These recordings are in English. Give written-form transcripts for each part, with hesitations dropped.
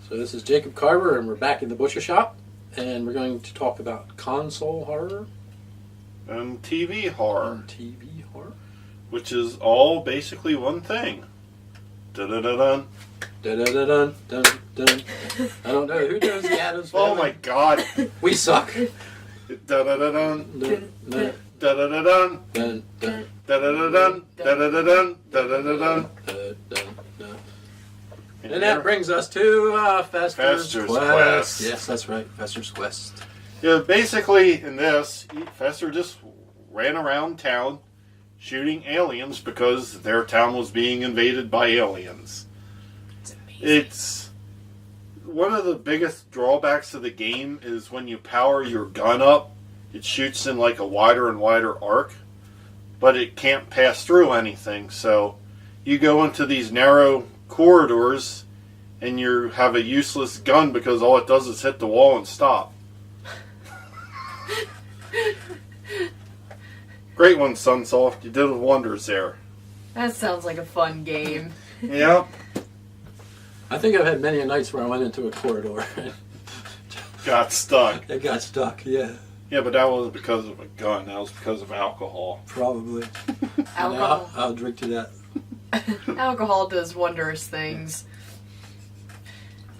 So this is Jacob Carver, and we're back in the butcher shop, and we're going to talk about console horror and TV horror. and TV horror. Which is all basically one thing. Dun-dun-dun-dun. Dun dun dun dun. I don't know who does the Addams Family. Oh my god. We suck. Dun-dun-dun-dun. Dun dun Dun-dun-dun-dun. dun dun Dun-dun-dun-dun. Dun-dun-dun-dun. Dun-dun-dun-dun. dun dun. And that brings us to Fester's Fester's Quest. Quest. Yes, that's right, Fester's Quest. Yeah, basically in this, Fester just ran around town shooting aliens because their town was being invaded by aliens. It's amazing. It's one of the biggest drawbacks of the game is when you power your gun up, it shoots in like a wider and wider arc, but it can't pass through anything. So you go into these narrow corridors and you have a useless gun because all it does is hit the wall and stop. Great one, Sunsoft. You did wonders there. That sounds like a fun game. Yep. I think I've had many nights where I went into a corridor and Got stuck. it got stuck. Yeah, Yeah, but that wasn't because of a gun. That was because of alcohol. probably. Alcohol. I'll drink to that. Alcohol does wondrous things.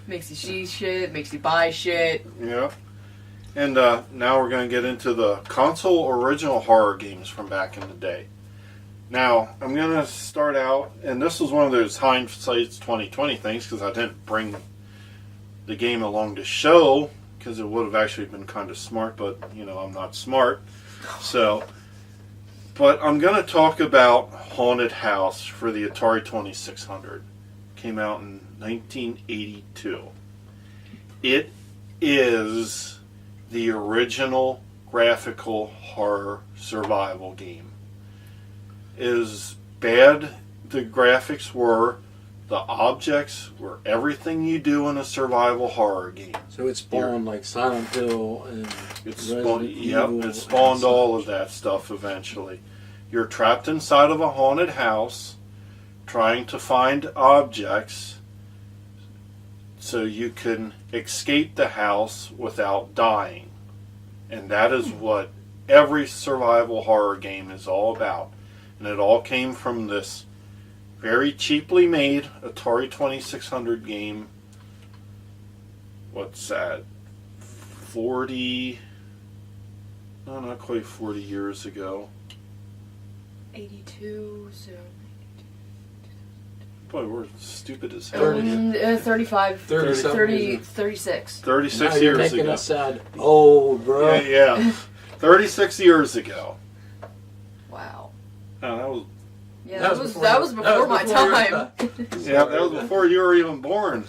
Makes you see shit, makes you buy shit. Yeah. And now we're going to get into the console original horror games from back in the day. Now, I'm going to start out, and this was one of those hindsight's 2020 things because I didn't bring the game along to show because it would have actually been kind of smart, but, you know, I'm not smart. So, but I'm going to talk about Haunted House for the Atari 2600. Came out in 1982. It is the original graphical horror survival game. As bad the graphics were, the objects were everything you do in a survival horror game. So it spawned like Silent Hill and It Resident spawned, Evil it and spawned stuff. all of that stuff eventually. You're trapped inside of a haunted house trying to find objects so you can escape the house without dying. And that is what every survival horror game is all about. And it all came from this very cheaply made Atari 2600 game. What's that? 40... No, not quite 40 years ago. 82, so... Boy, we're stupid as hell. 35, 37 30, 36. 36 Now you're years making ago. us sad. Oh, bro. Yeah. 36 years ago. Wow. Oh, that was... Yeah, That that was was before- before that my was before your time. Yeah, that was before you were even born.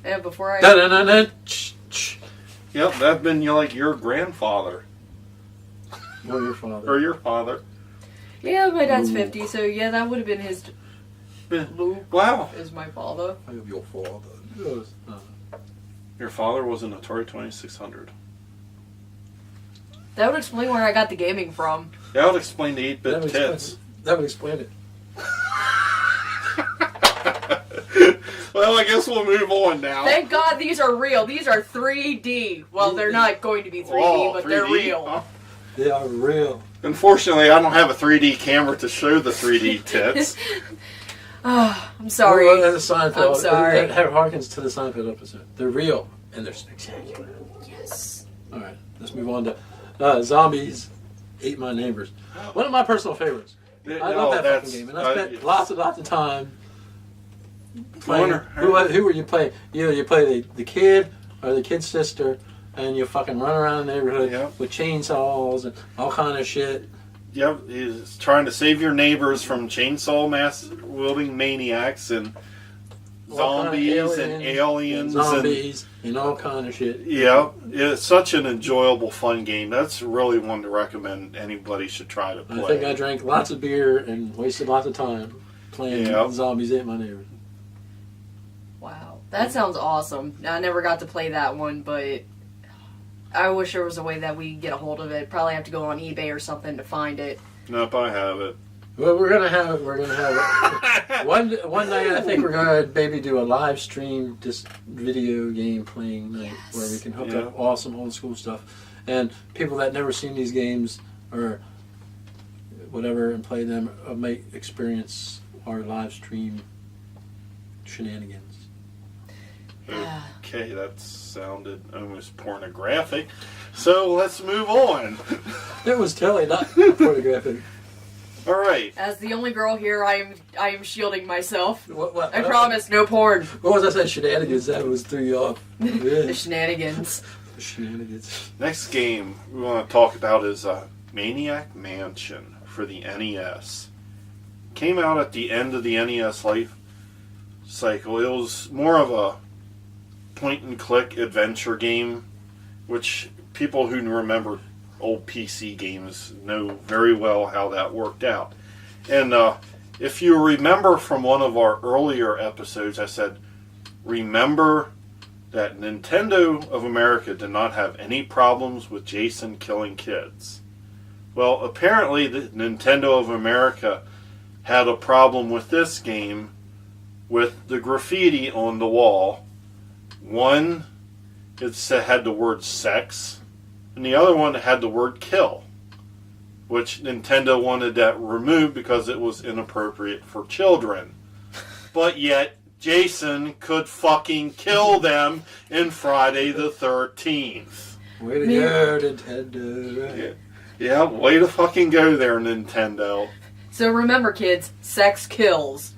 Yeah, before I... Da-da-da-da. Yep, that'd been like your grandfather. Or your father. Or your father. Yeah, my dad's Ooh. 50, so yeah, that would have been his... Luke Wow. is my father. I have your father. Yes. Your father was an Atari 2600. That would explain where I got the gaming from. That would explain the That 8-bit would tits. That would explain it. Well, I guess we'll move on now. Thank God these are real. These are 3D. Well, they're not going to be 3D, Oh, but they're 3D? real. Oh. They are real. Unfortunately, I don't have a 3D camera to show the 3D tits. Oh, I'm sorry. Well, that's a Seinfeld. I'm sorry. That harkens to the Seinfeld episode. They're real and they're spectacular. Yes. All right, let's move on to Zombies Ate My Neighbors. One of my personal favorites. I love that fucking game, and I spent lots of time playing. Who were you playing? You play the kid or the kid's sister, and you fucking run around the neighborhood Yep. with chainsaws and all kind of shit. Yep, he's trying to save your neighbors from chainsaw mass-wielding maniacs and All kind of zombies and aliens. zombies, and all kind of shit. Yeah, it's such an enjoyable, fun game. That's really one to recommend anybody should try to play. I think I drank lots of beer and wasted lots of time playing Yep. Zombies Ate My Neighbors. Wow. That sounds awesome. I never got to play that one, but I wish there was a way that we could get a hold of it. Probably have to go on eBay or something to find it. Nope, I have it. Well, we're gonna have one night. I think we're gonna maybe do a live stream, just video game playing night, where we can hook up awesome old school stuff, and people that never seen these games or whatever and play them might experience our live stream shenanigans. Okay, that sounded almost pornographic. So let's move on. It was totally not pornographic. All right. As the only girl here, I am shielding myself. What, I promise, no porn. What was I saying? Shenanigans. That was threw you off. The shenanigans. The shenanigans. Next game we want to talk about is Maniac Mansion for the NES. Came out at the end of the NES life cycle. It was more of a point-and-click adventure game, which people who remember old PC games know very well how that worked out. And if you remember from one of our earlier episodes, I said, remember that Nintendo of America did not have any problems with Jason killing kids. Well, apparently the Nintendo of America had a problem with this game with the graffiti on the wall. One, it had the word sex, and the other one had the word kill, which Nintendo wanted that removed because it was inappropriate for children. But yet, Jason could fucking kill them in Friday the 13th. Way to go, Nintendo. Yeah, way to fucking go there, Nintendo. So remember, kids, sex kills.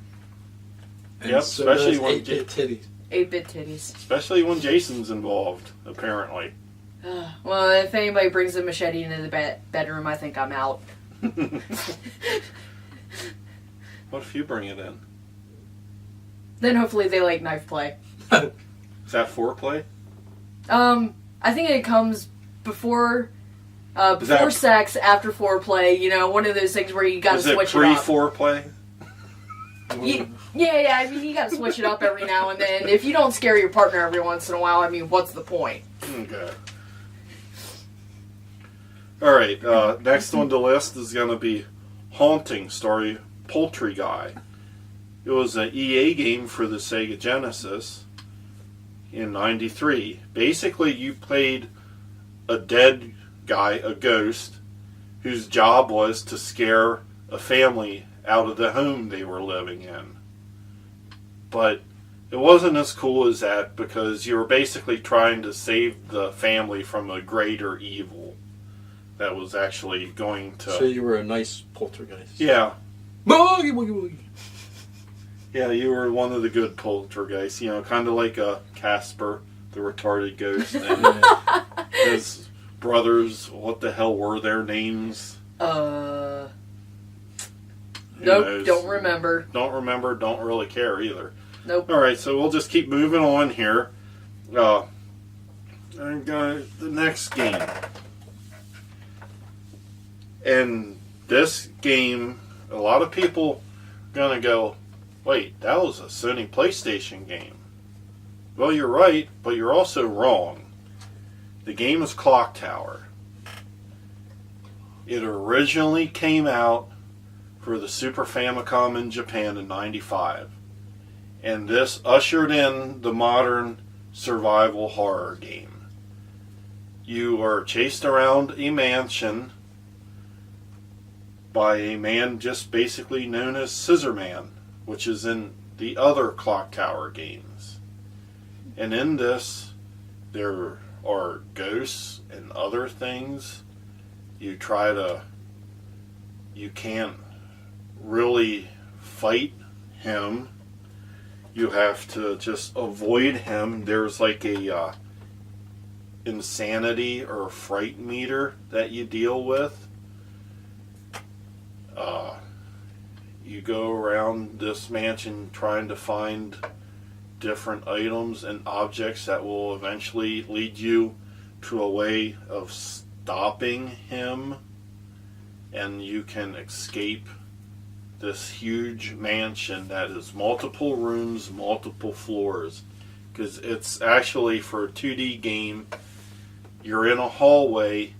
And yep, so especially when 8-bit titties. 8-bit titties. Especially when Jason's involved, apparently. Well, if anybody brings a machete into the bedroom, I think I'm out. What if you bring it in? Then hopefully they like knife play. Is that foreplay? I think it comes before sex, after foreplay. You know, one of those things where you gotta switch it up. Is it pre-foreplay? Yeah, I mean, you gotta switch it up every now and then. If you don't scare your partner every once in a while, I mean, what's the point? Okay. Alright, next on the list is going to be Haunting Story Poultry Guy. It was an EA game for the Sega Genesis in '93. Basically, you played a dead guy, a ghost, whose job was to scare a family out of the home they were living in. But it wasn't as cool as that because you were basically trying to save the family from a greater evil that was actually going to... So you were a nice poltergeist. Yeah. Boogie, boogie, boogie. Yeah, you were one of the good poltergeists. You know, kind of like a Casper, the retarded ghost. And his brothers, what the hell were their names? Nope, knows? don't remember. Don't remember, don't really care either. Nope. Alright, so we'll just keep moving on here. The next game. And this game, a lot of people are going to go, wait, that was a Sony PlayStation game. Well, you're right, but you're also wrong. The game is Clock Tower. It originally came out for the Super Famicom in Japan in '95. And this ushered in the modern survival horror game. You are chased around a mansion by a man just basically known as Scissor Man, which is in the other Clock Tower games. And in this, there are ghosts and other things. You can't really fight him. You have to just avoid him. There's like a insanity or fright meter that you deal with. You go around this mansion trying to find different items and objects that will eventually lead you to a way of stopping him, and you can escape this huge mansion that is multiple rooms, multiple floors, because it's actually, for a 2D game, you're in a hallway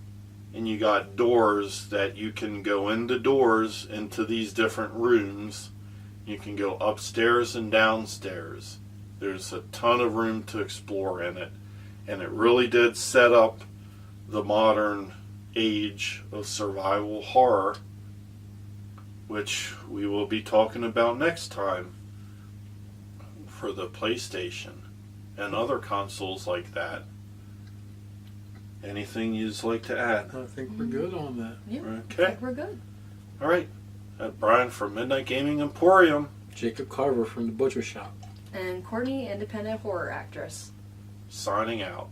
and you got doors that you can go into doors into these different rooms. You can go upstairs and downstairs. There's a ton of room to explore in it, and it really did set up the modern age of survival horror, which we will be talking about next time for the PlayStation and other consoles like that. Anything you'd like to add? I think we're good on that. Yeah, Okay. I think we're good. All right. Brian from Midnight Gaming Emporium. Jacob Carver from the Butcher Shop. And Courtney, independent horror actress. Signing out.